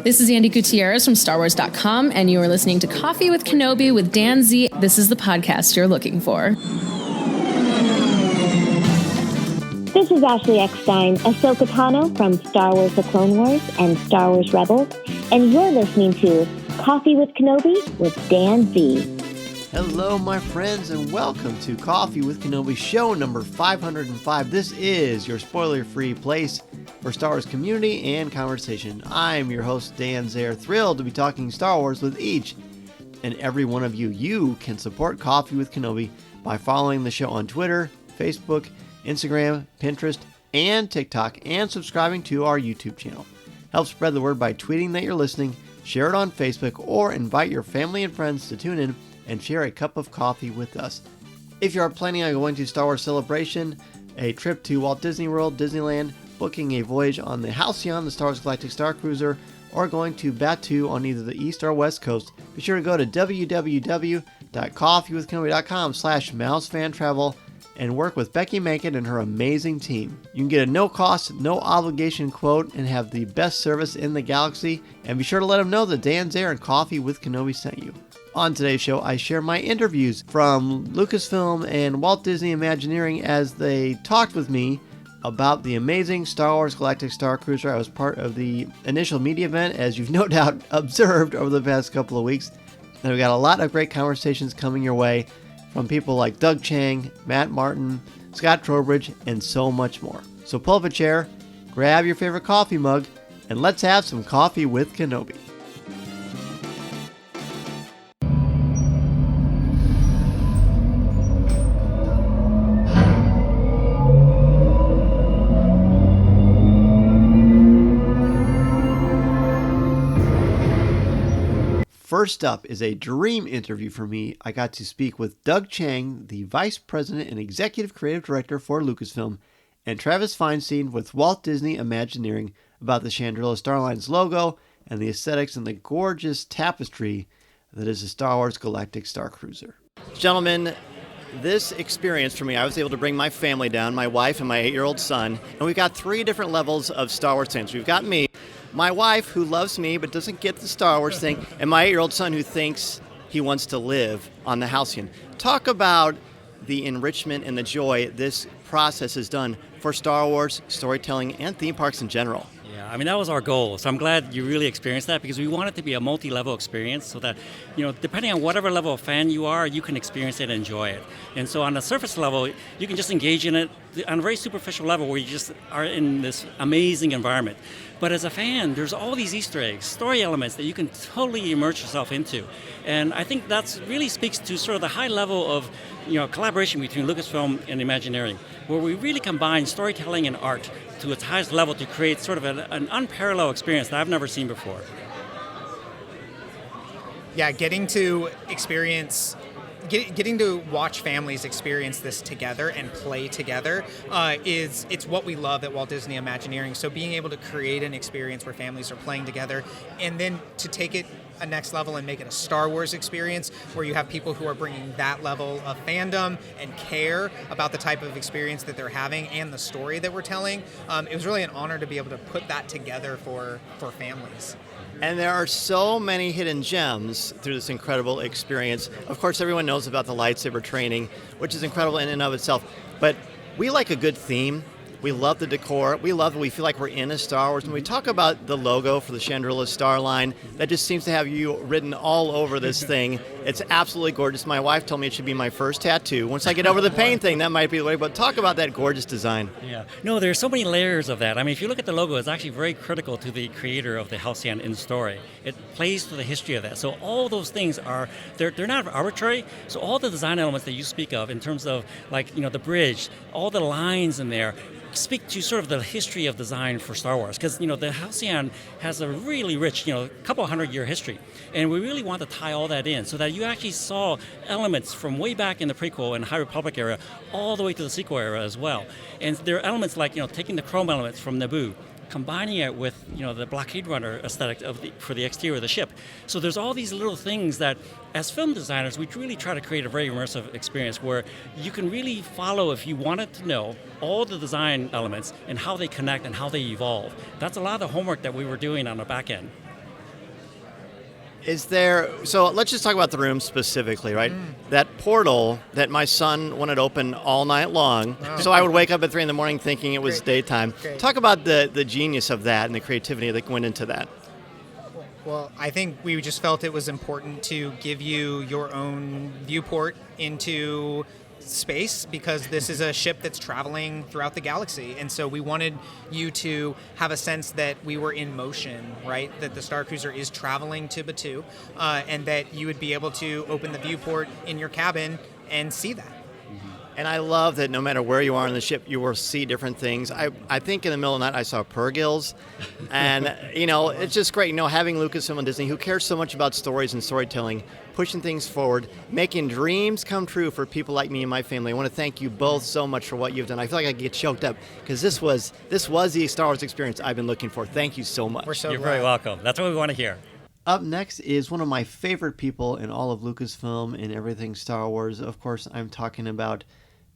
This is Andy Gutierrez from StarWars.com, and you are listening to Coffee with Kenobi with Dan Z. This is the podcast you're looking for. This is Ashley Eckstein, Ahsoka Tano from Star Wars The Clone Wars and Star Wars Rebels, and you're listening to Coffee with Kenobi with Dan Z. Hello, my friends, and welcome to Coffee with Kenobi, show number 505. This is your spoiler-free place for Star Wars community and conversation. I'm your host, Dan Zayer, thrilled to be talking Star Wars with each and every one of you. You can support Coffee with Kenobi by following the show on Twitter, Facebook, Instagram, Pinterest, and TikTok, and subscribing to our YouTube channel. Help spread the word by tweeting that you're listening, share it on Facebook, or invite your family and friends to tune in and share a cup of coffee with us. If you are planning on going to Star Wars Celebration, a trip to Walt Disney World, Disneyland, booking a voyage on the Halcyon, the Star Wars Galactic Starcruiser, or going to Batuu on either the East or West Coast, be sure to go to www.coffeewithkenobi.com/mousefantravel and work with Becky Mankin and her amazing team. You can get a no-cost, no-obligation quote and have the best service in the galaxy, and be sure to let them know that Dan Zayer and Coffee with Kenobi sent you. On today's show, I share my interviews from Lucasfilm and Walt Disney Imagineering as they talked with me about the amazing Star Wars Galactic Starcruiser. I was part of the initial media event, as you've no doubt observed over the past couple of weeks. And we've got a lot of great conversations coming your way from people like Doug Chang, Matt Martin, Scott Trowbridge, and so much more. So pull up a chair, grab your favorite coffee mug, and let's have some coffee with Kenobi. First up is a dream interview for me. I got to speak with Doug Chang, the Vice President and Executive Creative Director for Lucasfilm, and Travis Feinstein with Walt Disney Imagineering about the Chandrilla Starline's logo and the aesthetics and the gorgeous tapestry that is the Star Wars Galactic Starcruiser. Gentlemen, this experience for me, I was able to bring my family down, my wife and my 8-year-old son, and we've got 3 different levels of Star Wars fans. We've got me, my wife, who loves me but doesn't get the Star Wars thing, and my 8-year-old son who thinks he wants to live on the Halcyon. Talk about the enrichment and the joy this process has done for Star Wars, storytelling, and theme parks in general. Yeah, I mean, that was our goal. So I'm glad you really experienced that, because we want it to be a multi-level experience so that, depending on whatever level of fan you are, you can experience it and enjoy it. And so on the surface level, you can just engage in it on a very superficial level where you just are in this amazing environment. But as a fan, there's all these Easter eggs, story elements that you can totally immerse yourself into. And I think that really speaks to sort of the high level of collaboration between Lucasfilm and Imagineering, where we really combine storytelling and art to its highest level to create sort of an unparalleled experience that I've never seen before. Yeah, getting to watch families experience this together and play together it's what we love at Walt Disney Imagineering. So being able to create an experience where families are playing together, and then to take it a next level and make it a Star Wars experience where you have people who are bringing that level of fandom and care about the type of experience that they're having and the story that we're telling. It was really an honor to be able to put that together for families. And there are so many hidden gems through this incredible experience. Of course, everyone knows about the lightsaber training, which is incredible in and of itself. But we like a good theme. We love the decor. We love that we feel like we're in a Star Wars. When we talk about the logo for the Chandrilla Starline, that just seems to have you written all over this thing. It's absolutely gorgeous. My wife told me it should be my first tattoo. Once I get over the pain thing, that might be the way. But talk about that gorgeous design. Yeah. No, there's so many layers of that. I mean, if you look at the logo, it's actually very critical to the creator of the Halcyon in the story. It plays to the history of that. So all those things they're not arbitrary. So all the design elements that you speak of in terms of the bridge, all the lines in there, speak to sort of the history of design for Star Wars, because the Halcyon has a really rich, couple 100-year history, and we really want to tie all that in so that you actually saw elements from way back in the prequel and High Republic era all the way to the sequel era as well. And there are elements like taking the chrome elements from Naboo, combining it with the blockade runner aesthetic for the exterior of the ship. So there's all these little things that, as film designers, we really try to create a very immersive experience where you can really follow, if you wanted to know, all the design elements and how they connect and how they evolve. That's a lot of the homework that we were doing on the back end. Is there, so let's just talk about the room specifically, right? That portal that my son wanted open all night long, so I would wake up at 3 in the morning thinking it was daytime. Great. Talk about the genius of that and the creativity that went into that. Well, I think we just felt it was important to give you your own viewport into space, because this is a ship that's traveling throughout the galaxy, and so we wanted you to have a sense that we were in motion, right? That the Starcruiser is traveling to Batuu, and that you would be able to open the viewport in your cabin and see that. And I love that no matter where you are on the ship, you will see different things. I think in the middle of the night I saw purgils, and it's just great. Having Lucasfilm and Disney, who cares so much about stories and storytelling, pushing things forward, making dreams come true for people like me and my family. I want to thank you both so much for what you've done. I feel like I get choked up because this was the Star Wars experience I've been looking for. Thank you so much. We're so You're glad. very welcome. That's what we want to hear. Up next is one of my favorite people in all of Lucasfilm and everything Star Wars. Of course, I'm talking about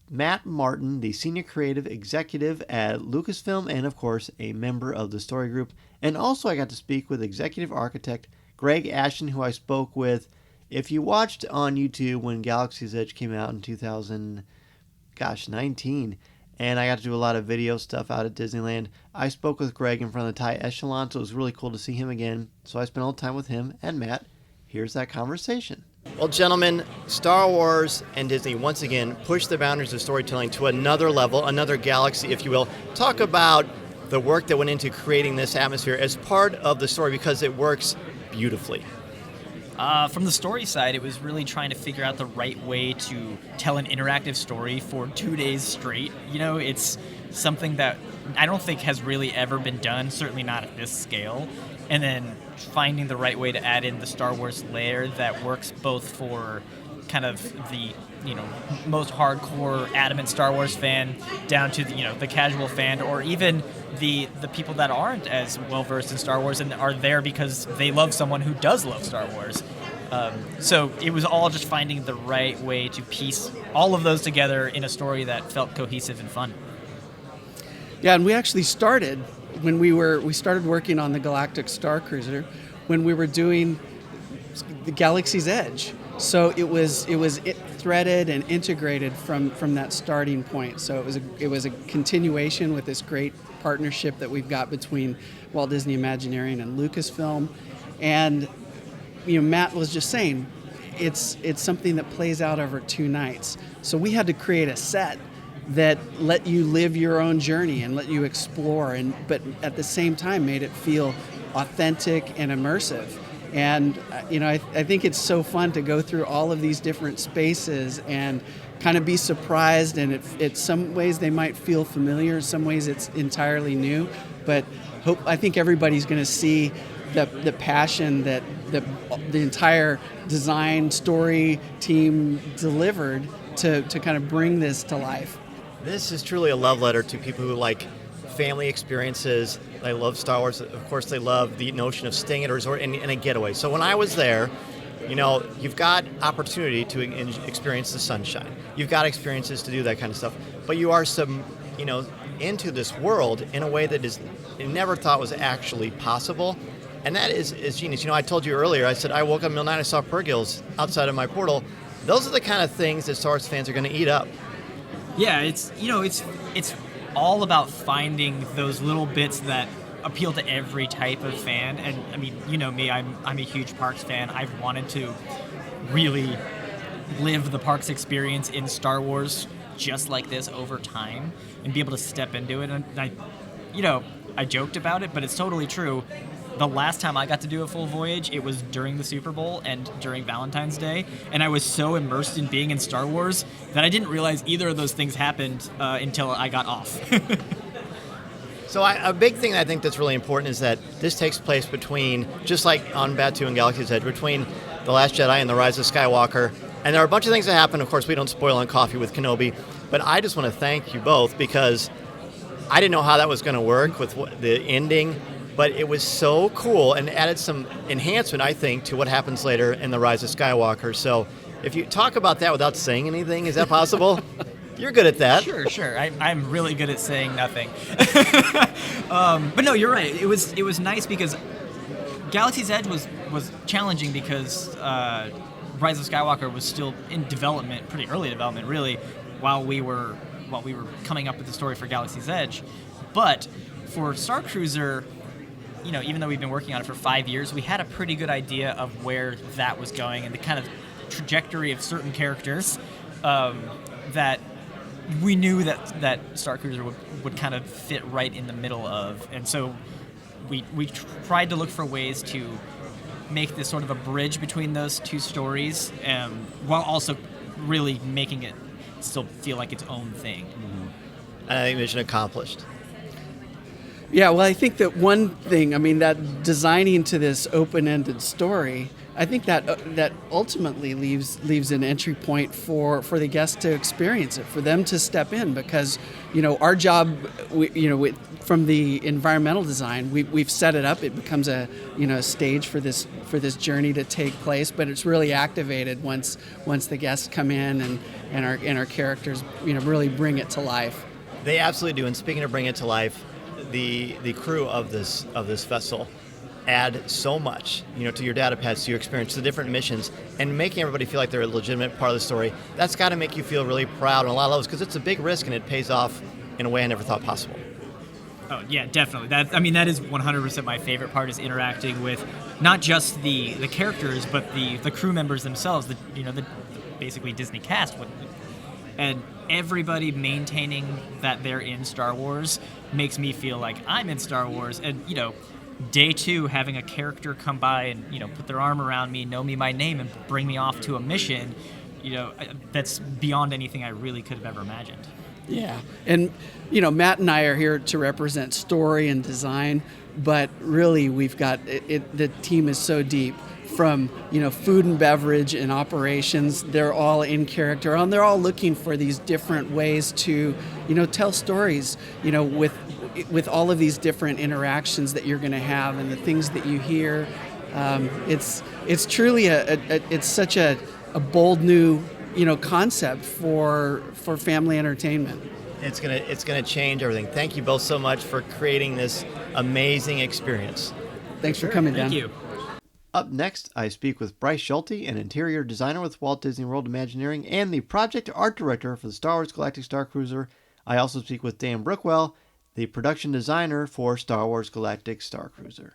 Matt Martin, the Senior Creative Executive at Lucasfilm, and of course, a member of the story group. And also I got to speak with Executive Architect Greg Ashton, who I spoke with. If you watched on YouTube when Galaxy's Edge came out in 2019, and I got to do a lot of video stuff out at Disneyland, I spoke with Greg in front of the Thai Echelon, so it was really cool to see him again. So I spent all the time with him and Matt. Here's that conversation. Well, gentlemen, Star Wars and Disney once again pushed the boundaries of storytelling to another level, another galaxy, if you will. Talk about the work that went into creating this atmosphere as part of the story, because it works beautifully. From the story side, it was really trying to figure out the right way to tell an interactive story for 2 days straight. It's something that I don't think has really ever been done, certainly not at this scale. And then finding the right way to add in the Star Wars layer that works both for kind of the most hardcore adamant Star Wars fan down to the casual fan, or even the people that aren't as well versed in Star Wars and are there because they love someone who does love Star Wars. So it was all just finding the right way to piece all of those together in a story that felt cohesive and fun. Yeah, and we actually started when we started working on the Galactic Starcruiser when we were doing the Galaxy's Edge. So it was threaded and integrated from that starting point. So it was a continuation with this great partnership that we've got between Walt Disney Imagineering and Lucasfilm. And Matt was just saying it's something that plays out over 2 nights. So we had to create a set that let you live your own journey and let you explore, but at the same time made it feel authentic and immersive. And I think it's so fun to go through all of these different spaces and kind of be surprised. And it's some ways they might feel familiar, in some ways it's entirely new. But I think everybody's going to see the passion that the entire design story team delivered to kind of bring this to life. This is truly a love letter to people who like family experiences. They love Star Wars. Of course, they love the notion of staying at a resort and a getaway. So when I was there, you've got opportunity to experience the sunshine. You've got experiences to do that kind of stuff. But you are into this world in a way that you never thought was actually possible. And that is genius. I told you earlier, I said I woke up in the middle of the night, I saw purgils outside of my portal. Those are the kind of things that Star Wars fans are going to eat up. Yeah, it's all about finding those little bits that appeal to every type of fan. And I mean, me, I'm a huge parks fan. I've wanted to really live the parks experience in Star Wars just like this over time and be able to step into it. And I joked about it, but it's totally true. The last time I got to do a full voyage, it was during the Super Bowl and during Valentine's Day, and I was so immersed in being in Star Wars that I didn't realize either of those things happened until I got off. So a big thing I think that's really important is that this takes place between, just like on Batuu and Galaxy's Edge, between The Last Jedi and The Rise of Skywalker. And there are a bunch of things that happen. Of course, we don't spoil on Coffee with Kenobi, but I just want to thank you both because I didn't know how that was going to work with the ending. But it was so cool and added some enhancement, I think, to what happens later in The Rise of Skywalker. So if you talk about that without saying anything, is that possible? You're good at that. Sure. I'm really good at saying nothing. But no, you're right. It was nice because Galaxy's Edge was challenging because Rise of Skywalker was still in development, pretty early development, really, while we were coming up with the story for Galaxy's Edge. But for Starcruiser, even though we've been working on it for 5 years, we had a pretty good idea of where that was going and the kind of trajectory of certain characters that we knew that Starcruiser would kind of fit right in the middle of. And so we tried to look for ways to make this sort of a bridge between those two stories, while also really making it still feel like its own thing. Mm-hmm. And I think mission accomplished. Yeah, well, I think that one thing, that designing to this open-ended story, I think that ultimately leaves an entry point for the guest to experience it, for them to step in, because our job, from the environmental design, we've set it up. It becomes a stage for this journey to take place, but it's really activated once the guests come in and our characters really bring it to life. They absolutely do. And speaking of bringing it to life, the crew of this vessel add so much, to your data pads, to your experience, to the different missions, and making everybody feel like they're a legitimate part of the story. That's got to make you feel really proud on a lot of levels, because it's a big risk and it pays off in a way I never thought possible. Oh yeah, definitely. That is 100% my favorite part, is interacting with not just the characters, but the crew members themselves. The basically Disney cast, and everybody maintaining that they're in Star Wars makes me feel like I'm in Star Wars. And day 2, having a character come by and put their arm around me, know me by name, and bring me off to a mission, that's beyond anything I really could have ever imagined. Yeah, and Matt and I are here to represent story and design, but really we've got it. The team is so deep. From food and beverage and operations, they're all in character, and they're all looking for these different ways to tell stories. With all of these different interactions that you're going to have and the things that you hear, it's truly it's such a bold new concept for family entertainment. It's gonna change everything. Thank you both so much for creating this amazing experience. Thanks for coming, Dan. Thank you. Up next, I speak with Bryce Schulte, an interior designer with Walt Disney World Imagineering and the project art director for the Star Wars Galactic Starcruiser. I also speak with Dan Brookwell, the production designer for Star Wars Galactic Starcruiser.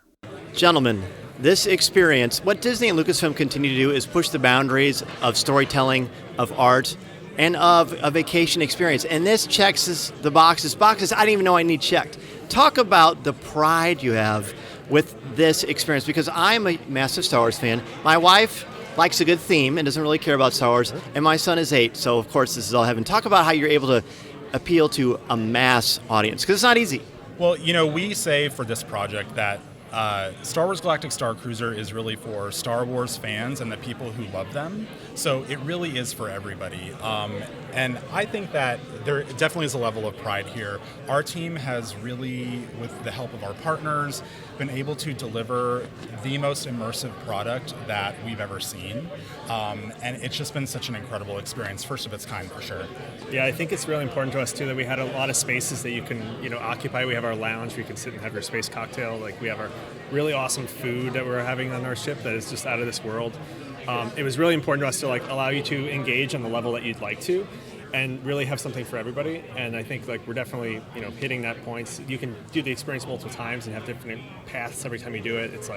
Gentlemen, this experience, what Disney and Lucasfilm continue to do is push the boundaries of storytelling, of art, and of a vacation experience. And this checks the boxes I didn't even know I need checked. Talk about the pride you have with this experience, because I'm a massive Star Wars fan. My wife likes a good theme and doesn't really care about Star Wars, and my son is 8, so of course this is all heaven. Talk about how you're able to appeal to a mass audience, because it's not easy. Well, we say for this project that Star Wars Galactic Starcruiser is really for Star Wars fans and the people who love them. So it really is for everybody. And I think that there definitely is a level of pride here. Our team has really, with the help of our partners, been able to deliver the most immersive product that we've ever seen. And it's just been such an incredible experience, first of its kind for sure. Yeah, I think it's really important to us too that we had a lot of spaces that you can, occupy. We have our lounge where you can sit and have your space cocktail. Like we have our really awesome food that we're having on our ship that is just out of this world. It was really important to us to allow you to engage on the level that you'd like to, and really have something for everybody. And I think we're definitely hitting that point. You can do the experience multiple times and have different paths every time you do it. It's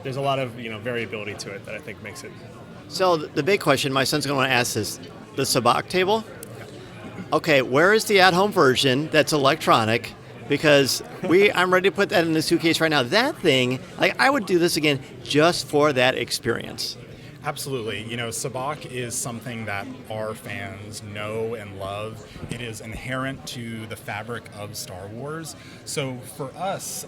there's a lot of variability to it that I think makes it. So the big question my son's going to want to ask is the sabacc table. Okay, where is the at-home version that's electronic? Because I'm ready to put that in the suitcase right now. That thing, I would do this again just for that experience. Absolutely. Sabacc is something that our fans know and love. It is inherent to the fabric of Star Wars. So for us,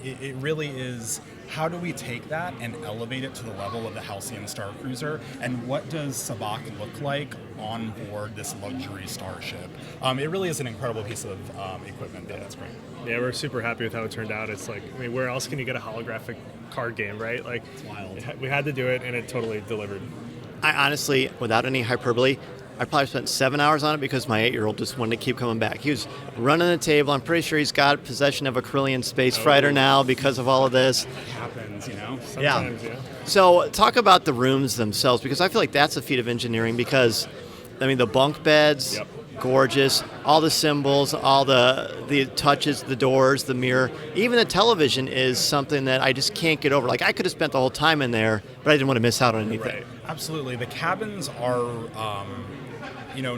it really is, how do we take that and elevate it to the level of the Halcyon Starcruiser? And what does sabacc look like on board this luxury starship? It really is an incredible piece of equipment. That's great. Yeah, we're super happy with how it turned out. It's where else can you get a holographic card game, right? It's wild. We had to do it, and it totally delivered. I honestly, without any hyperbole, I probably spent 7 hours on it because my 8-year-old just wanted to keep coming back. He was running the table. I'm pretty sure he's got possession of a Corellian space fighter now because of all of this. It happens, sometimes, yeah. So talk about the rooms themselves, because I feel like that's a feat of engineering because, the bunk beds, Yep. gorgeous, all the symbols, all the touches, the doors, the mirror, even the television is something that I just can't get over. Like, I could have spent the whole time in there, but I didn't want to miss out on anything. Right. Absolutely. The cabins are,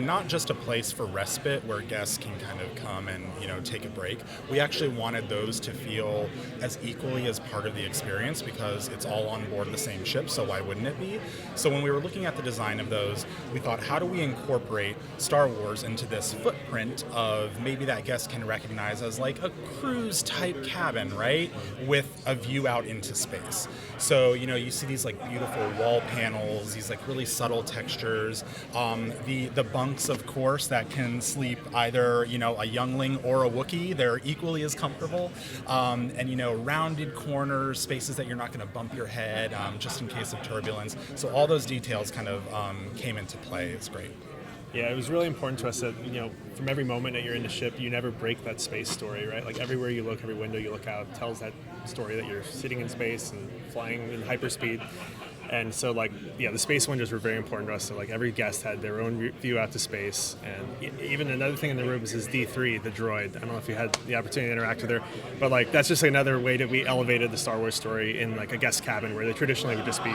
not just a place for respite where guests can kind of come and, take a break. We actually wanted those to feel as equally as part of the experience because it's all on board the same ship, so why wouldn't it be? So when we were looking at the design of those, we thought, how do we incorporate Star Wars into this footprint of maybe that guest can recognize as like a cruise type cabin, right? With a view out into space. So, you see these like beautiful wall panels, these like really subtle textures, the bunks, of course, that can sleep either, a youngling or a Wookiee. They're equally as comfortable. And, rounded corners, spaces that you're not going to bump your head just in case of turbulence. So all those details kind of came into play. It's great. Yeah, it was really important to us that, from every moment that you're in the ship, you never break that space story, right? Like everywhere you look, every window you look out tells that story that you're sitting in space and flying in hyperspeed. And so, the space windows were very important to us. So, every guest had their own view out to space. And even another thing in the rooms is D3, the droid. I don't know if you had the opportunity to interact with her, but, that's just another way that we elevated the Star Wars story in, a guest cabin where they traditionally would just be,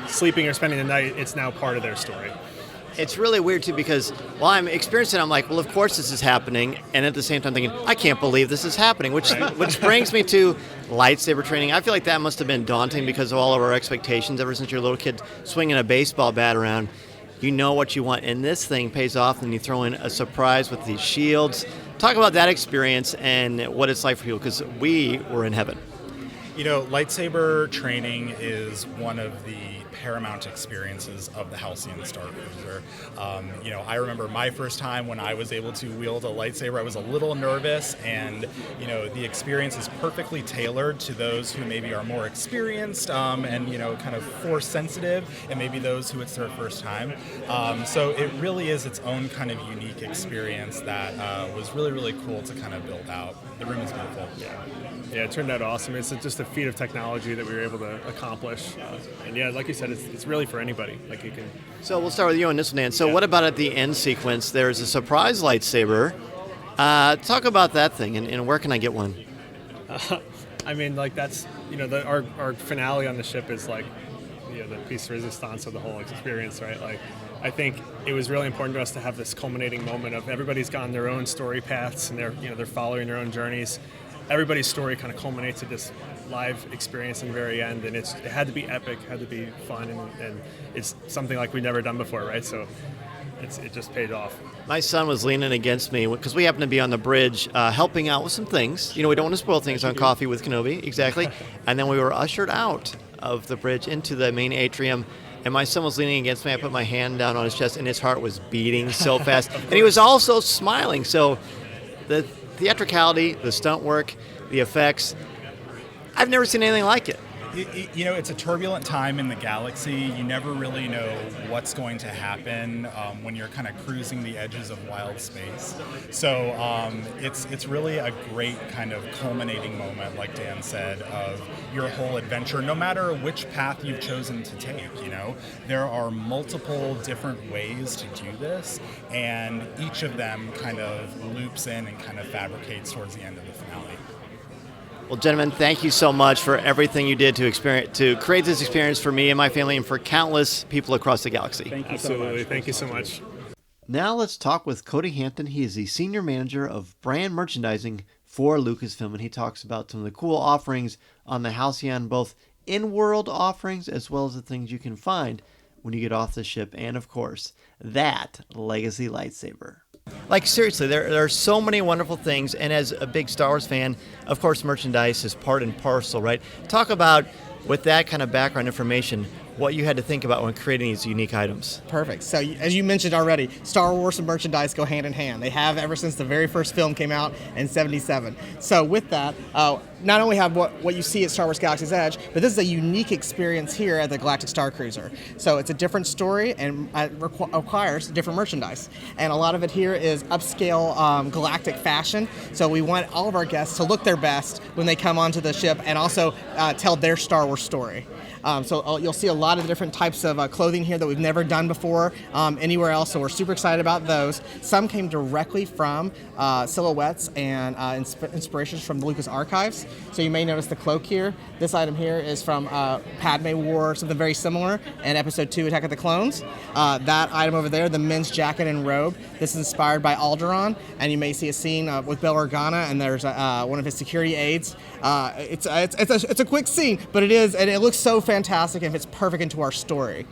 sleeping or spending the night. It's now part of their story. It's really weird, too, because while I'm experiencing it, I'm like, well, of course this is happening. And at the same time thinking, I can't believe this is happening, which brings me to lightsaber training. I feel like that must have been daunting because of all of our expectations ever since you're a little kid swinging a baseball bat around. You know what you want. And this thing pays off, and you throw in a surprise with these shields. Talk about that experience and what it's like for people, because we were in heaven. Lightsaber training is one of the paramount experiences of the Halcyon Starcruiser. I remember my first time when I was able to wield a lightsaber, I was a little nervous, and, the experience is perfectly tailored to those who maybe are more experienced and, kind of force sensitive, and maybe those who it's their first time. So it really is its own kind of unique experience that was really, really cool to kind of build out. The room is beautiful. Yeah, it turned out awesome. It's just a feat of technology that we were able to accomplish. And yeah, like you said, it's really for anybody. You can. So we'll start with you on this one, Dan. So what about at the end sequence? There's a surprise lightsaber. Talk about that thing, and where can I get one? That's, our finale on the ship is the piece de resistance of the whole experience, right? I think it was really important to us to have this culminating moment of everybody's gone their own story paths, and they're following their own journeys. Everybody's story kind of culminates at this live experience in the very end, and it had to be epic, had to be fun, and it's something like we've never done before, right? So it just paid off. My son was leaning against me because we happened to be on the bridge helping out with some things. We don't want to spoil things on Coffee with Kenobi, exactly. And then we were ushered out of the bridge into the main atrium. And my son was leaning against me. I put my hand down on his chest, and his heart was beating so fast. And he was also smiling. So the theatricality, the stunt work, the effects, I've never seen anything like it. It's a turbulent time in the galaxy. You never really know what's going to happen when you're kind of cruising the edges of wild space. So it's really a great kind of culminating moment, like Dan said, of your whole adventure, no matter which path you've chosen to take. There are multiple different ways to do this, and each of them kind of loops in and kind of fabricates towards the end of the finale. Well, gentlemen, thank you so much for everything you did to create this experience for me and my family and for countless people across the galaxy. Thank you so much. Thank you so much. Now let's talk with Cody Hampton. He is the Senior Manager of Brand Merchandising for Lucasfilm, and he talks about some of the cool offerings on the Halcyon, both in-world offerings as well as the things you can find when you get off the ship, and of course, that legacy lightsaber. Seriously, there are so many wonderful things, and as a big Star Wars fan, of course, merchandise is part and parcel, right? Talk about, with that kind of background information, what you had to think about when creating these unique items. Perfect. So as you mentioned already, Star Wars and merchandise go hand in hand. They have ever since the very first film came out in '77. So with that, not only have what you see at Star Wars Galaxy's Edge, but this is a unique experience here at the Galactic Starcruiser. So it's a different story and requires different merchandise. And a lot of it here is upscale galactic fashion. So we want all of our guests to look their best when they come onto the ship and also tell their Star Wars story. So you'll see a lot of different types of clothing here that we've never done before anywhere else, so we're super excited about those. Some came directly from silhouettes and inspirations from the Lucas archives. So you may notice the cloak here. This item here is from Padme wore something very similar in Episode 2, Attack of the Clones. That item over there, the men's jacket and robe, this is inspired by Alderaan, and you may see a scene with Bail Organa, and there's one of his security aides. It's a quick scene, but it is, and it looks so fantastic and fits perfect into our story.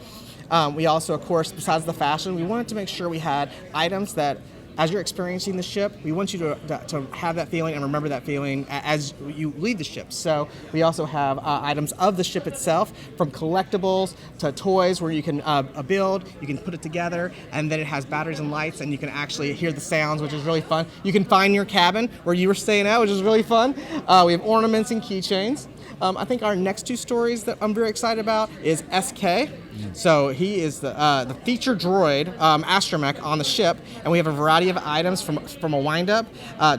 We also, of course, besides the fashion, we wanted to make sure we had items that, as you're experiencing the ship, we want you to have that feeling and remember that feeling as you leave the ship. So we also have items of the ship itself, from collectibles to toys where you can build, you can put it together, and then it has batteries and lights, and you can actually hear the sounds, which is really fun. You can find your cabin where you were staying at, which is really fun. We have ornaments and keychains. I think our next two stories that I'm very excited about is SK. So he is the feature droid astromech on the ship, and we have a variety of items from a wind-up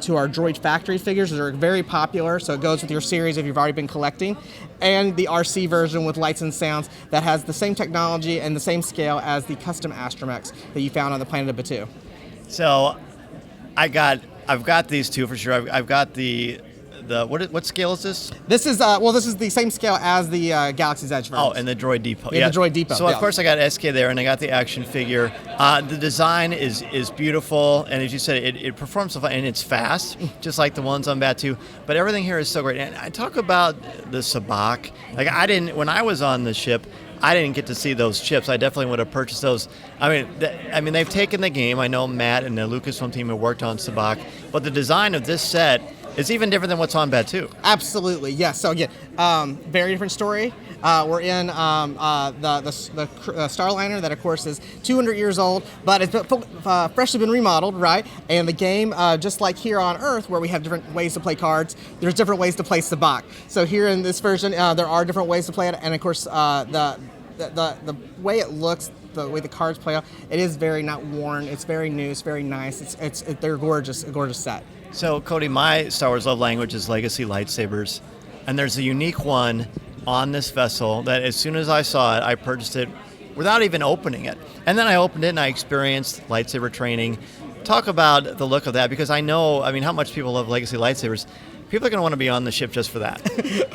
to our droid factory figures that are very popular, so it goes with your series if you've already been collecting, and the RC version with lights and sounds that has the same technology and the same scale as the custom astromechs that you found on the planet of Batuu. So I've got these two for sure. I've got the what scale is this? This is the same scale as the Galaxy's Edge version. Oh, and the Droid Depot. Yeah, the Droid Depot. So of course I got SK there, and I got the action figure. The design is beautiful, and as you said, it performs so fun, and it's fast, just like the ones on Batuu. But everything here is so great. And I talk about the sabacc. Like when I was on the ship, I didn't get to see those chips. I definitely would have purchased those. I mean, they've taken the game. I know Matt and the Lucasfilm team have worked on sabacc, but the design of this set is even different than what's on Batuu. Absolutely, yes. So again, very different story. We're in the Starliner that, of course, is 200 years old, but it's freshly been remodeled, right? And the game, just like here on Earth, where we have different ways to play cards, there's different ways to play sabacc. So here in this version, there are different ways to play it, and of course, the way it looks, the way the cards play out, it is very not worn. It's very new. It's very nice. They're gorgeous, a gorgeous set. So, Cody, my Star Wars love language is legacy lightsabers, and there's a unique one on this vessel that as soon as I saw it, I purchased it without even opening it. And then I opened it and I experienced lightsaber training. Talk about the look of that, because I know, how much people love legacy lightsabers. People are going to want to be on the ship just for that.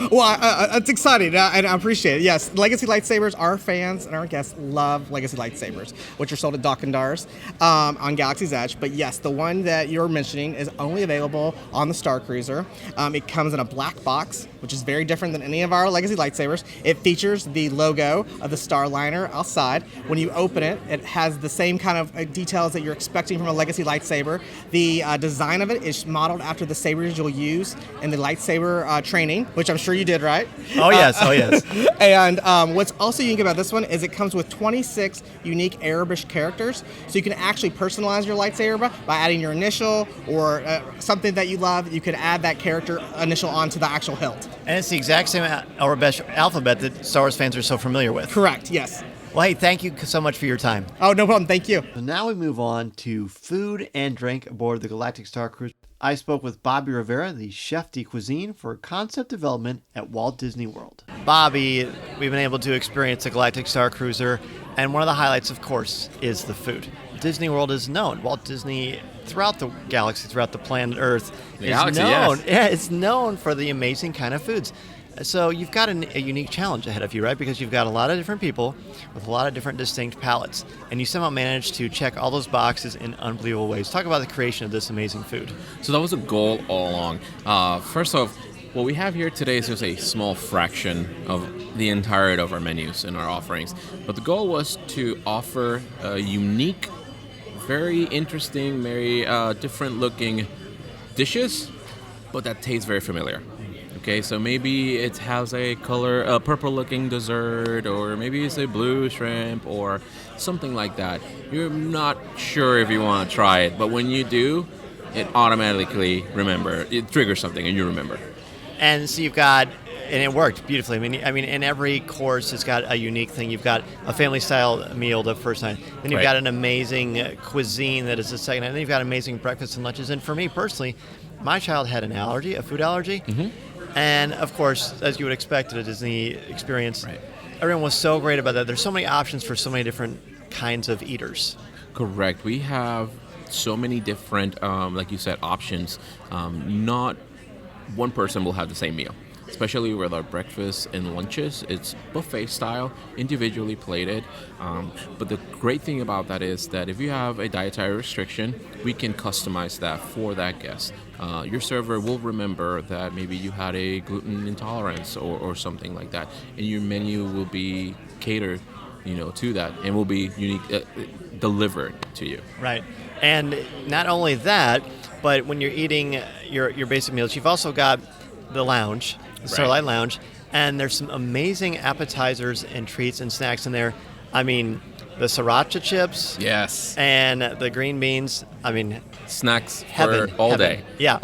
Well, it's exciting, and I appreciate it. Yes, legacy lightsabers, our fans and our guests love legacy lightsabers, which are sold at Dock and Dars on Galaxy's Edge. But yes, the one that you're mentioning is only available on the Starcruiser. It comes in a black box, which is very different than any of our legacy lightsabers. It features the logo of the Starliner outside. When you open it, it has the same kind of details that you're expecting from a legacy lightsaber. The design of it is modeled after the sabers you'll use in the lightsaber training, which I'm sure you did, right? Oh, yes. And what's also unique about this one is it comes with 26 unique Arabish characters, so you can actually personalize your lightsaber by adding your initial or something that you love. You could add that character initial onto the actual hilt. And it's the exact same Arabic alphabet that Star Wars fans are so familiar with. Correct, yes. Well, hey, thank you so much for your time. Oh, no problem. Thank you. So now we move on to food and drink aboard the Galactic Starcruiser. I spoke with Bobby Rivera, the chef de cuisine for concept development at Walt Disney World. Bobby, we've been able to experience the Galactic Starcruiser, and one of the highlights, of course, is the food. Disney World is known. Walt Disney, throughout the galaxy, throughout the planet Earth, is known for the amazing kind of foods. So you've got a unique challenge ahead of you, right? Because you've got a lot of different people with a lot of different distinct palates. And you somehow managed to check all those boxes in unbelievable ways. Talk about the creation of this amazing food. So that was a goal all along. First off, what we have here today is just a small fraction of the entirety of our menus and our offerings. But the goal was to offer unique, very interesting, very different looking dishes, but that taste very familiar. Okay, so maybe it has a purple-looking dessert, or maybe it's a blue shrimp, or something like that. You're not sure if you want to try it, but when you do, it automatically it triggers something, and you remember. And so you've got, and it worked beautifully. I mean, in every course, it's got a unique thing. You've got a family-style meal the first night. Then you've got an amazing cuisine that is the second night. And then you've got amazing breakfasts and lunches. And for me personally, my child had a food allergy. Mm-hmm. And of course, as you would expect at a Disney experience, everyone was so great about that. There's so many options for so many different kinds of eaters. Correct. We have so many different, like you said, options. Not one person will have the same meal. Especially with our breakfasts and lunches, it's buffet style, individually plated. But the great thing about that is that if you have a dietary restriction, we can customize that for that guest. Your server will remember that maybe you had a gluten intolerance or something like that, and your menu will be catered, to that, and will be unique, delivered to you. Right, and not only that, but when you're eating your basic meals, you've also got the lounge. Starlight Lounge, and there's some amazing appetizers and treats and snacks in there. I mean, the sriracha chips, yes, and the green beans. I mean, snacks heaven, for all day. Yeah,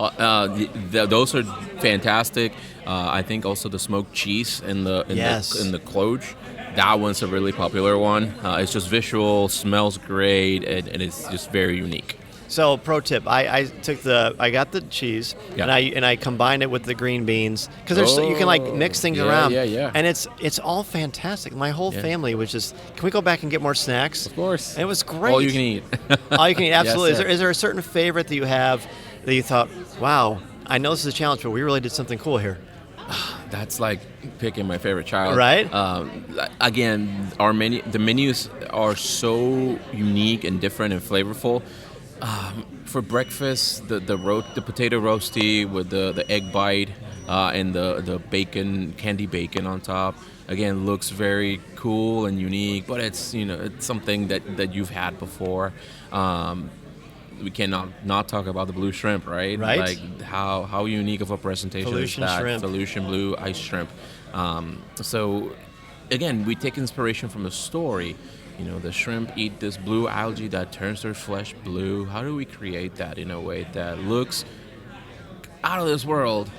those are fantastic. I think also the smoked cheese in the cloche. That one's a really popular one. It's just visual, smells great, and it's just very unique. So, pro tip: I got the cheese, and I combined it with the green beans because you can mix things around. Yeah. And it's all fantastic. My whole family was just, can we go back and get more snacks? Of course. And it was great. All you can eat. All you can eat. Absolutely. Yes, is there a certain favorite that you have that you thought, wow, I know this is a challenge, but we really did something cool here? That's like picking my favorite child. Right. Again, the menus are so unique and different and flavorful. For breakfast, the potato roasty with the egg bite and the bacon, candy bacon on top, again, looks very cool and unique, but it's something that you've had before. We cannot not talk about the blue shrimp, right? Right. Like how unique of a presentation Felucian is that? shrimp. Felucian blue ice shrimp. So again, we take inspiration from the story. The shrimp eat this blue algae that turns their flesh blue. How do we create that in a way that looks out of this world,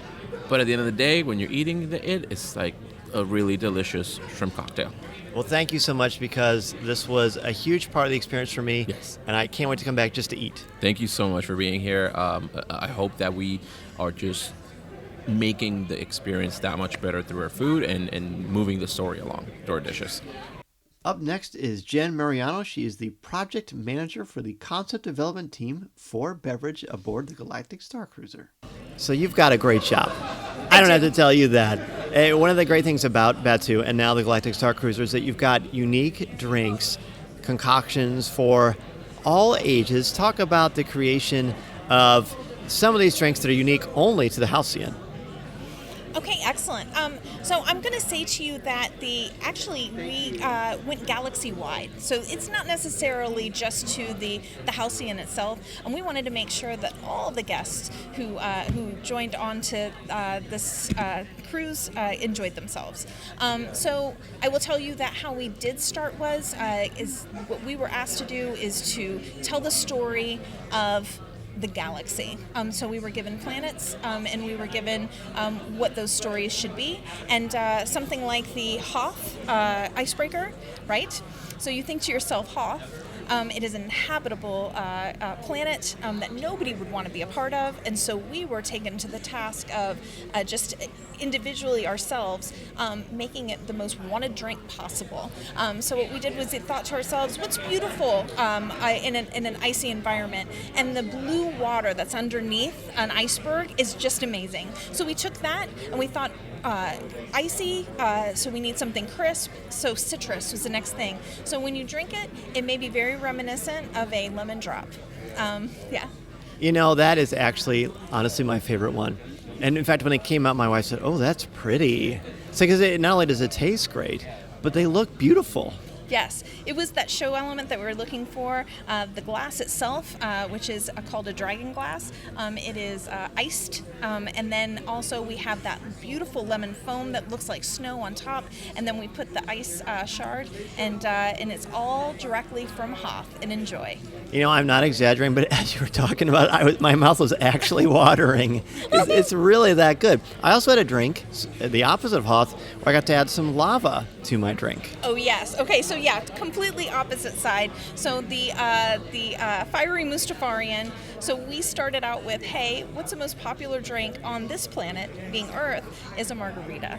but at the end of the day, when you're eating it's like a really delicious shrimp cocktail. Well, thank you so much, because this was a huge part of the experience for me. Yes. And I can't wait to come back just to eat. Thank you so much for being here. I hope that we are just making the experience that much better through our food and moving the story along through our dishes. Up next is Jen Mariano. She is the project manager for the concept development team for beverage aboard the Galactic Starcruiser. So you've got a great shop. I don't have to tell you that. One of the great things about Batu and now the Galactic Starcruiser is that you've got unique drinks, concoctions for all ages. Talk about the creation of some of these drinks that are unique only to the Halcyon. Okay, excellent. So I'm going to say to you that we went galaxy-wide. So it's not necessarily just to the Halcyon itself, and we wanted to make sure that all the guests who joined onto this cruise enjoyed themselves. So I will tell you that how we did start is what we were asked to do is to tell the story of the galaxy. So we were given planets, and we were given what those stories should be. And something like the Hoth icebreaker, right? So you think to yourself, Hoth, it is an inhabitable planet that nobody would want to be a part of. And so we were taken to the task of just individually ourselves making it the most wanted drink possible. So what we did was we thought to ourselves, what's beautiful in an icy environment? And the blue water that's underneath an iceberg is just amazing. So we took that and we thought, icy, so we need something crisp, so citrus was the next thing. So when you drink it, it may be very reminiscent of a lemon drop. Yeah. That is actually, honestly, my favorite one. And in fact, when it came out, my wife said, oh, that's pretty. It's because not only does it taste great, but they look beautiful. Yes, it was that show element that we were looking for. The glass itself, which is called a dragon glass, it is iced, and then also we have that beautiful lemon foam that looks like snow on top, and then we put the ice shard, and it's all directly from Hoth. And enjoy. You know, I'm not exaggerating, but as you were talking about it, my mouth was actually watering. It's really that good. I also had a drink, the opposite of Hoth, where I got to add some lava to my drink. Oh yes. Okay. So yeah, completely opposite side. So the fiery Mustafarian. So we started out with, hey, what's the most popular drink on this planet, being Earth, is a margarita.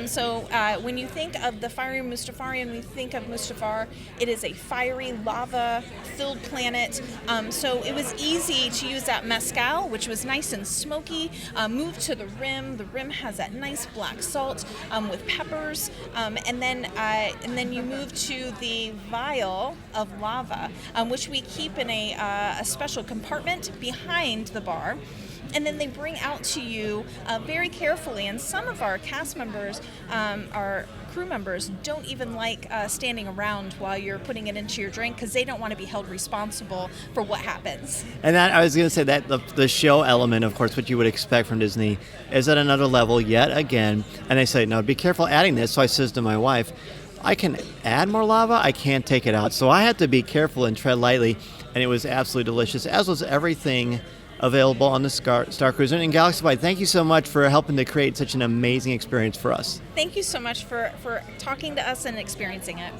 So when you think of the fiery Mustafarian, we think of Mustafar. It is a fiery, lava-filled planet. So it was easy to use that mezcal, which was nice and smoky. Move to the rim. The rim has that nice black salt with peppers, and then you move to the vial of lava, which we keep in a special compartment behind the bar. And then they bring out to you very carefully. And some of our cast members, our crew members, don't even like standing around while you're putting it into your drink because they don't want to be held responsible for what happens. And that I was going to say that the show element, of course, what you would expect from Disney, is at another level yet again. And they say, no, be careful adding this. So I says to my wife, I can add more lava, I can't take it out. So I had to be careful and tread lightly. And it was absolutely delicious, as was everything available on the Starcruiser. And Galaxy Flight, thank you so much for helping to create such an amazing experience for us. Thank you so much for talking to us and experiencing it.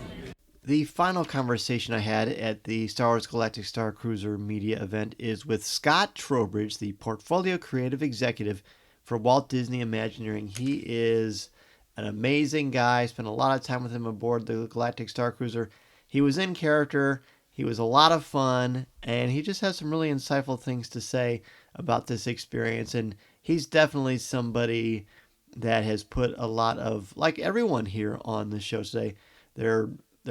The final conversation I had at the Star Wars Galactic Starcruiser media event is with Scott Trowbridge, the Portfolio Creative Executive for Walt Disney Imagineering. He is an amazing guy. I spent a lot of time with him aboard the Galactic Starcruiser. He was in character. He was a lot of fun, and he just has some really insightful things to say about this experience. And he's definitely somebody that has put a lot of, like everyone here on the show today, their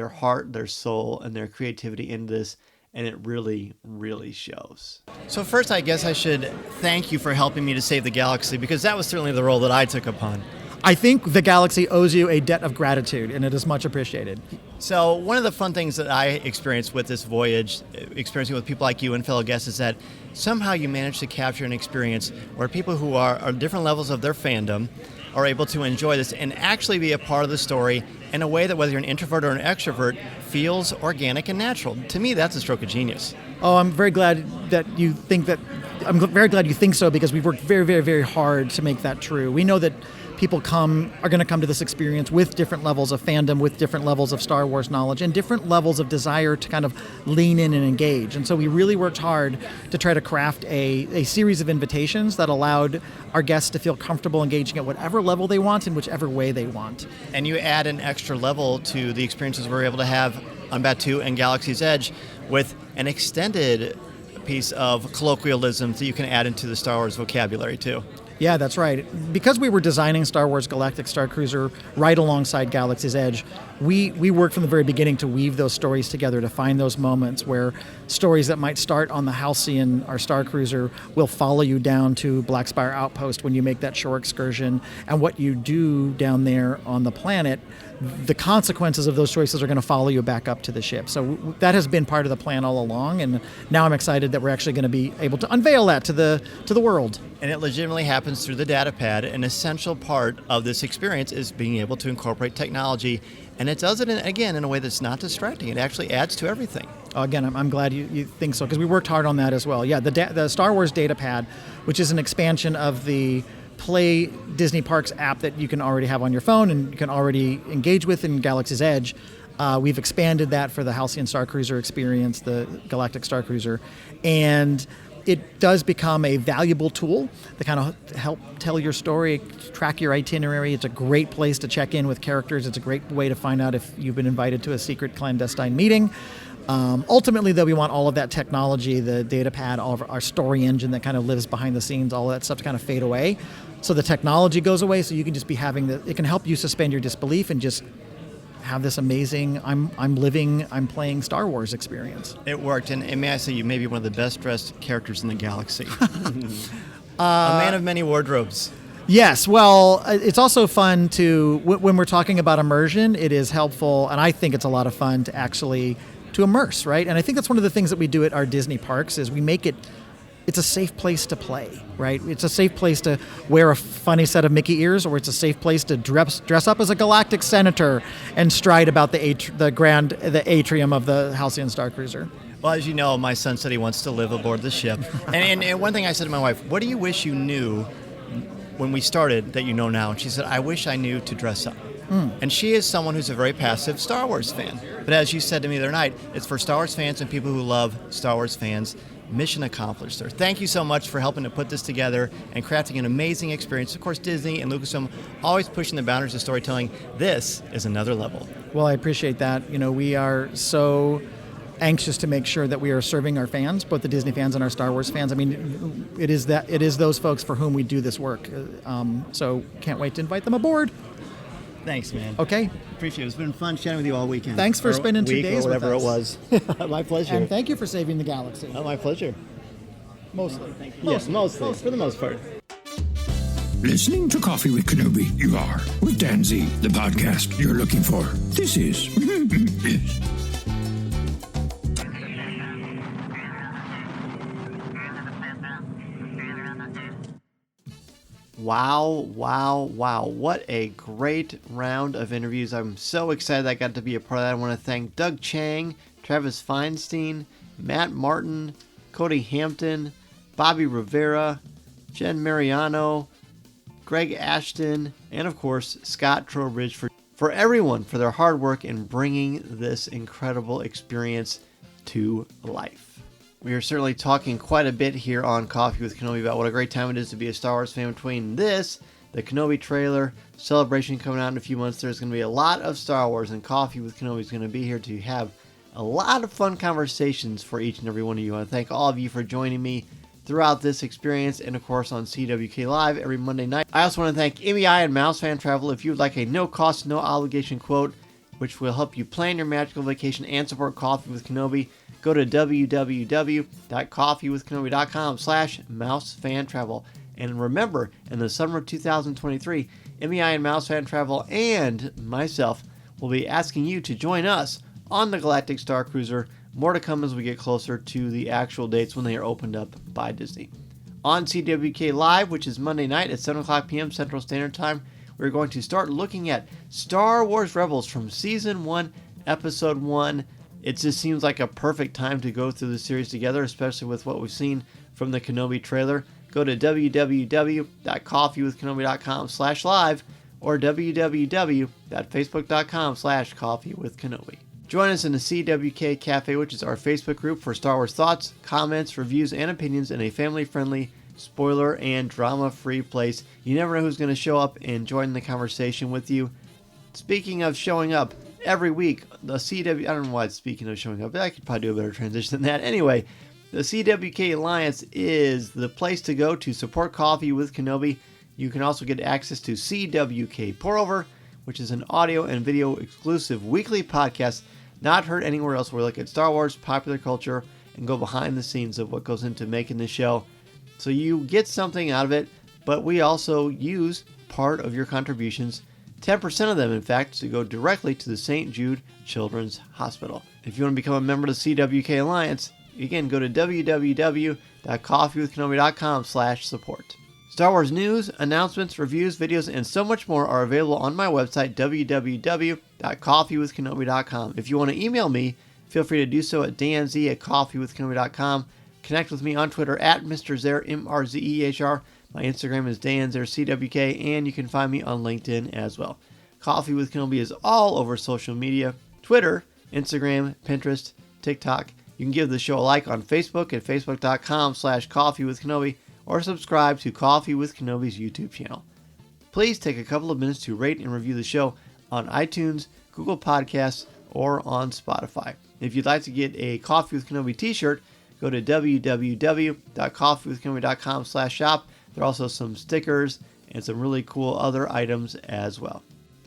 heart, their soul, and their creativity into this, and it really, really shows. So first, I guess I should thank you for helping me to save the galaxy, because that was certainly the role that I took upon. I think the galaxy owes you a debt of gratitude, and it is much appreciated. So one of the fun things that I experienced with this voyage, experiencing with people like you and fellow guests, is that somehow you manage to capture an experience where people who are different levels of their fandom are able to enjoy this and actually be a part of the story in a way that, whether you're an introvert or an extrovert, feels organic and natural. To me, that's a stroke of genius. Oh, I'm very glad that you think that. I'm very glad you think so, because we've worked very, very, very hard to make that true. We know that people are going to come to this experience with different levels of fandom, with different levels of Star Wars knowledge, and different levels of desire to kind of lean in and engage. And so we really worked hard to try to craft a series of invitations that allowed our guests to feel comfortable engaging at whatever level they want in whichever way they want. And you add an extra level to the experiences we're able to have on Batuu and Galaxy's Edge with an extended piece of colloquialisms that you can add into the Star Wars vocabulary too. Yeah, that's right. Because we were designing Star Wars Galactic Starcruiser right alongside Galaxy's Edge, we worked from the very beginning to weave those stories together, to find those moments where stories that might start on the Halcyon, our Starcruiser, will follow you down to Black Spire Outpost when you make that shore excursion, and what you do down there on the planet, the consequences of those choices are going to follow you back up to the ship. So that has been part of the plan all along, and now I'm excited that we're actually going to be able to unveil that to the world. And it legitimately happens through the data pad. An essential part of this experience is being able to incorporate technology, and it does it, in a way that's not distracting. It actually adds to everything. Again, I'm glad you think so, because we worked hard on that as well. Yeah, the Star Wars data pad, which is an expansion of the Play Disney Parks app that you can already have on your phone and you can already engage with in Galaxy's Edge. We've expanded that for the Halcyon Starcruiser experience, the Galactic Starcruiser, and it does become a valuable tool to kind of help tell your story, track your itinerary. It's a great place to check in with characters. It's a great way to find out if you've been invited to a secret clandestine meeting. Ultimately, though, we want all of that technology, the data pad, all of our story engine that kind of lives behind the scenes, all of that stuff to kind of fade away. So the technology goes away, so you can just be it can help you suspend your disbelief and just have this amazing, I'm playing Star Wars experience. It worked, and may I say, you may be one of the best dressed characters in the galaxy. A man of many wardrobes. Yes, well, it's also fun to, when we're talking about immersion, it is helpful, and I think it's a lot of fun to actually, to immerse, right? And I think that's one of the things that we do at our Disney parks is we make it's a safe place to play, right? It's a safe place to wear a funny set of Mickey ears, or it's a safe place to dress up as a galactic senator and stride about the atrium of the Halcyon Starcruiser. Well, as you know, my son said he wants to live aboard the ship. and one thing I said to my wife, what do you wish you knew when we started that you know now? And she said, I wish I knew to dress up. And she is someone who's a very passive Star Wars fan. But as you said to me the other night, it's for Star Wars fans and people who love Star Wars fans. Mission accomplished, sir. Thank you so much for helping to put this together and crafting an amazing experience. Of course, Disney and Lucasfilm always pushing the boundaries of storytelling. This is another level. Well, I appreciate that. We are so anxious to make sure that we are serving our fans, both the Disney fans and our Star Wars fans. I mean, it is those folks for whom we do this work. So can't wait to invite them aboard. Thanks, man. Okay. Appreciate it. It's been fun chatting with you all weekend. Thanks for spending 2 days or whatever with us. it was. My pleasure. And thank you for saving the galaxy. Oh, my pleasure. Mostly. Yes, mostly. For the most part. Listening to Coffee with Kenobi, you are. With Dan Z, the podcast you're looking for. This is... yes. Wow. What a great round of interviews. I'm so excited I got to be a part of that. I want to thank Doug Chang, Travis Feinstein, Matt Martin, Cody Hampton, Bobby Rivera, Jen Mariano, Greg Ashton, and of course, Scott Trowbridge for everyone for their hard work in bringing this incredible experience to life. We are certainly talking quite a bit here on Coffee with Kenobi about what a great time it is to be a Star Wars fan. Between this, the Kenobi trailer, Celebration coming out in a few months, there's going to be a lot of Star Wars, and Coffee with Kenobi is going to be here to have a lot of fun conversations for each and every one of you. I want to thank all of you for joining me throughout this experience, and of course on CWK Live every Monday night. I also want to thank MEI and Mouse Fan Travel. If you would like a no-cost, no-obligation quote, which will help you plan your magical vacation and support Coffee with Kenobi, go to www.coffeewithkenobi.com/mousefan-travel. And remember, in the summer of 2023, MEI and Mouse Fan Travel and myself will be asking you to join us on the Galactic Starcruiser. More to come as we get closer to the actual dates when they are opened up by Disney. On CWK Live, which is Monday night at 7 o'clock p.m. Central Standard Time, we're going to start looking at Star Wars Rebels from Season 1, Episode 1. It just seems like a perfect time to go through the series together, especially with what we've seen from the Kenobi trailer. Go to www.coffeewithkenobi.com/live or www.facebook.com/coffeewithkenobi. Join us in the CWK Cafe, which is our Facebook group for Star Wars thoughts, comments, reviews, and opinions in a family-friendly, spoiler and drama-free place. You never know who's going to show up and join the conversation with you. Speaking of showing up, every week, I don't know why it's speaking of showing up, but I could probably do a better transition than that. Anyway, the CWK Alliance is the place to go to support Coffee with Kenobi. You can also get access to CWK Pour-Over, which is an audio and video exclusive weekly podcast not heard anywhere else, where we look at Star Wars, popular culture, and go behind the scenes of what goes into making the show. So you get something out of it, but we also use part of your contributions, 10% of them, in fact, to go directly to the St. Jude Children's Hospital. If you want to become a member of the CWK Alliance, again, go to www.coffeewithkenobi.com/support. Star Wars news, announcements, reviews, videos, and so much more are available on my website, www.coffeewithkenobi.com. If you want to email me, feel free to do so at danz@coffeewithkenobi.com. Connect with me on Twitter at Mr. Zer, MRZEHR. My Instagram is danzercwk, and you can find me on LinkedIn as well. Coffee with Kenobi is all over social media: Twitter, Instagram, Pinterest, TikTok. You can give the show a like on Facebook at facebook.com/coffeewithkenobi, or subscribe to Coffee with Kenobi's YouTube channel. Please take a couple of minutes to rate and review the show on iTunes, Google Podcasts, or on Spotify. If you'd like to get a Coffee with Kenobi t-shirt, go to www.coffeewithkenobi.com/shop. There are also some stickers and some really cool other items as well.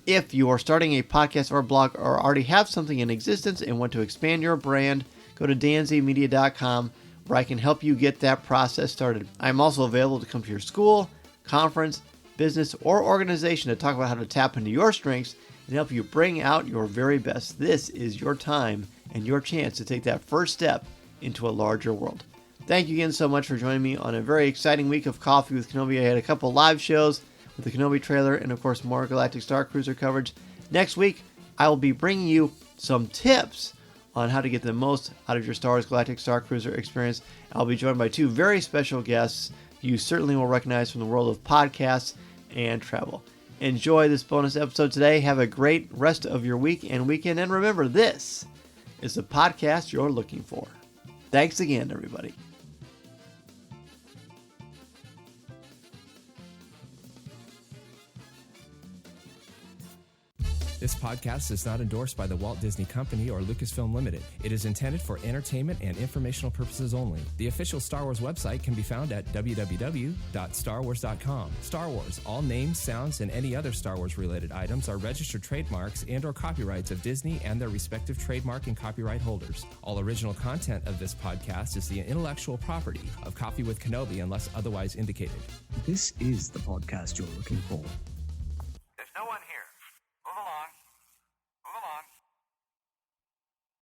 If you are starting a podcast or blog, or already have something in existence and want to expand your brand, go to danzmedia.com, where I can help you get that process started. I'm also available to come to your school, conference, business, or organization to talk about how to tap into your strengths and help you bring out your very best. This is your time and your chance to take that first step into a larger world. Thank you again so much for joining me on a very exciting week of Coffee with Kenobi. I had a couple live shows with the Kenobi trailer and, of course, more Galactic Starcruiser coverage. Next week, I will be bringing you some tips on how to get the most out of your Star Wars Galactic Starcruiser experience. I'll be joined by two very special guests you certainly will recognize from the world of podcasts and travel. Enjoy this bonus episode today. Have a great rest of your week and weekend. And remember, this is the podcast you're looking for. Thanks again, everybody. This podcast is not endorsed by the Walt Disney Company or Lucasfilm Limited. It is intended for entertainment and informational purposes only. The official Star Wars website can be found at www.starwars.com. Star Wars, all names, sounds, and any other Star Wars related items are registered trademarks and or copyrights of Disney and their respective trademark and copyright holders. All original content of this podcast is the intellectual property of Coffee with Kenobi unless otherwise indicated. This is the podcast you're looking for.